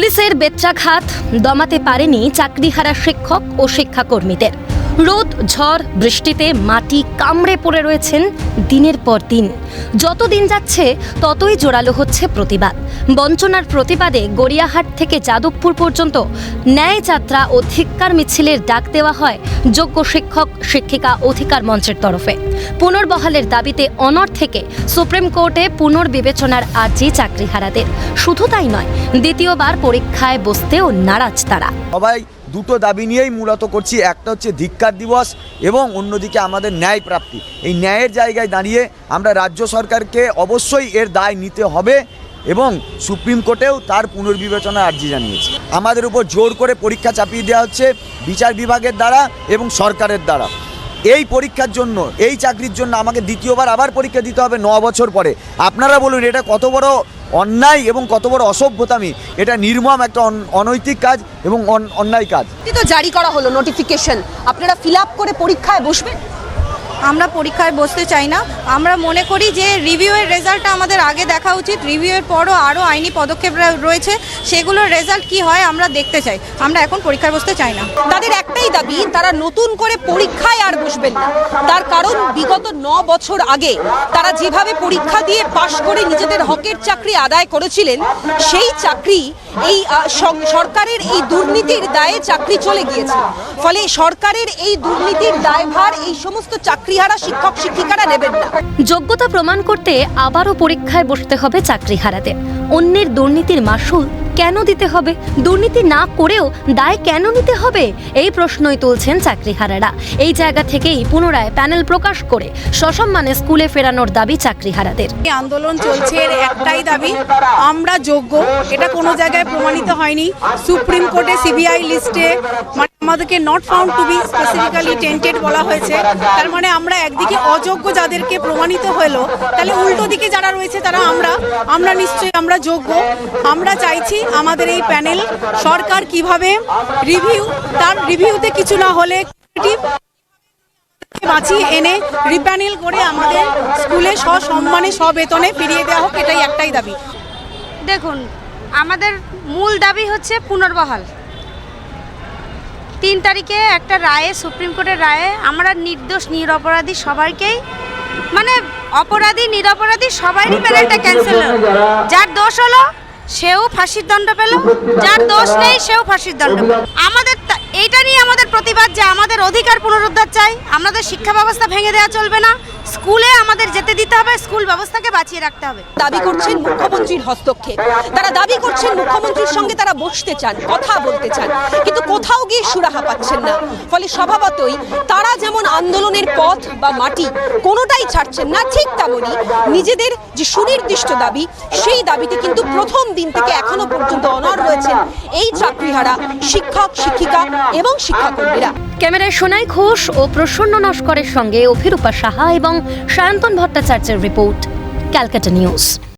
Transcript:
পুলিশের বেত্রাঘাত দমাতে পারেনি চাকরিহারা শিক্ষক ও শিক্ষাকর্মীদের। রোদ ঝড় বৃষ্টিতে মাটি কামড়ে পড়ে রয়েছেন দিনের পর দিন। যত দিন যাচ্ছে ততই জোরালো হচ্ছে প্রতিবাদ। বঞ্চনার প্রতিবাদে গড়িয়াহাট থেকে যাদবপুর পর্যন্ত ন্যায় যাত্রা ও ধিক্কার মিছিলের ডাক দেওয়া হয় যোগ্য শিক্ষক শিক্ষিকা অধিকার মঞ্চের তরফে। পুনর্বহালের দাবিতে অনড় থেকে সুপ্রিম কোর্টে পুনর্বিবেচনার আর্জি চাকরিহারাদের। শুধু তাই নয়, দ্বিতীয়বার পরীক্ষায় বসতেও নারাজ তারা। সবাই দুটো দাবি নিয়েই মূলত করছি, একটা হচ্ছে ধিক্কার দিবস এবং অন্যদিকে আমাদের ন্যায় প্রাপ্তি। এই ন্যায়ের জায়গায় দাঁড়িয়ে আমরা রাজ্য সরকারকে অবশ্যই এর দায় নিতে হবে এবং সুপ্রিম কোর্টেও তার পুনর্বিবেচনার আর্জি জানিয়েছি। আমাদের উপর জোর করে পরীক্ষা চাপিয়ে দেওয়া হচ্ছে বিচার বিভাগের দ্বারা এবং সরকারের দ্বারা। এই পরীক্ষার জন্য, এই চাকরির জন্য আমাকে দ্বিতীয়বার আবার পরীক্ষা দিতে হবে 9 বছর পরে। আপনারা বলুন এটা কত বড় অন্যায় এবং কত বড় অসভ্যতামি। এটা নির্মম একটা অনৈতিক কাজ এবং অন্যায় কাজ। তো জারি করা হলো নোটিফিকেশন, আপনারা ফিল আপ করে পরীক্ষায় বসবেন? আমরা পরীক্ষায় বসতে চাই না। আমরা মনে করি যে রিভিউয়ের রেজাল্টটা আমাদের আগে দেখা উচিত। রিভিউয়ের পরও আরও আইনি পদক্ষেপ রয়েছে, সেগুলোর রেজাল্ট কি হয় আমরা দেখতে চাই। আমরা এখন পরীক্ষায় বসতে চাই না। তাদের একটাই দাবি, তারা নতুন করে পরীক্ষায় আর বসবেন না। তার কারণ বিগত 9 বছর আগে তারা যেভাবে পরীক্ষা দিয়ে পাশ করে নিজেদের হকের চাকরি আদায় করেছিলেন, সেই চাকরি এই সরকারের এই দুর্নীতির দায়ে চাকরি চলে গিয়েছে। ফলে সরকারের এই দুর্নীতির দায়ভার এই সমস্ত চাকরিহারা শিক্ষক শিক্ষিকারা নেবেন না। যোগ্যতা প্রমাণ করতে আবারও পরীক্ষায় বসতে হবে চাকরিহারাদের। অন্যের দুর্নীতির মাসুল কেন দিতে হবে? দুর্নীতি না করেও দায় কেন নিতে হবে? এই প্রশ্নই তুলছেন চাকরিহারারা। এই জায়গা থেকেই পুনরায় প্যানেল প্রকাশ করে সসম্মানে স্কুলে ফেরানোর দাবি চাকরিহারাদের। এই আন্দোলন চলছে, একটাই দাবি, আমরা যোগ্য। এটা কোনো জায়গায় প্রমাণিত হয়নি। সুপ্রিম কোর্টে সিবিআই লিস্টে আমাদেরকে not found to be specifically tainted বলা হয়েছে। তার মানে আমরা একদিকে অযোগ্য যাদেরকে প্রমাণিত হলো, তাহলে উল্টো দিকে যারা রয়েছে তারা আমরা নিশ্চয়ই আমরা যোগ্য। আমরা চাইছি আমাদের এই প্যানেল সরকার কিভাবে তার রিভিউতে কিছু না হলে বাঁচিয়ে এনে রিপ্যানেল করে আমাদের স্কুলে সসম্মানে সবেতনে ফিরিয়ে দেওয়া হোক, এটাই একটাই দাবি। দেখুন, আমাদের মূল দাবি হচ্ছে পুনর্বহাল। 3 তারিখে একটা রায়ে, সুপ্রিম কোর্টের রায়ে আমরা নির্দোষ নিরপরাধী সবাইকেই, মানে অপরাধী নিরপরাধী সবারই প্যানেলটা ক্যান্সেল হলো। যার দোষ হলো সেও ফাঁসির দণ্ড পেল, যার দোষ নেই সেও ফাঁসির দণ্ড পেল। আমাদের এইটা নিয়ে আমাদের প্রতিবাদ যে আমাদের অধিকার পুনরুদ্ধার চাই। আমাদের শিক্ষা ব্যবস্থা ভেঙে দেওয়া চলবে না। স্কুলে আমাদের যেতে দিতে হবে, স্কুল ব্যবস্থাকে বাঁচিয়ে রাখতে হবে। দাবি করছেন মুখ্যমন্ত্রীর হস্তক্ষেপ। তারা দাবি করছেন মুখ্যমন্ত্রীর সঙ্গে তারা বসতে চান, কথা বলতে চান, কিন্তু কোথাও গিয়ে সুরাহা পাচ্ছেন না। ফলে স্বভাবতই তারা যেমন আন্দোলনের পথ বা মাটি কোনোটাই ছাড়ছেন না, ঠিক তেমনই নিজেদের যে সুনির্দিষ্ট দাবি, সেই দাবিতে কিন্তু প্রথম দিন থেকে এখনো পর্যন্ত অনড় রয়েছেন এই চাকরিহারা শিক্ষক শিক্ষিকা এবং শিক্ষাকর্মীরা। ক্যামেরায় সোনাই ঘোষ ও প্রসন্ন নস্করের সঙ্গে অভিরূপা সাহা এবং সায়ন্তন ভট্টাচার্যের রিপোর্ট, ক্যালকাটা নিউজ।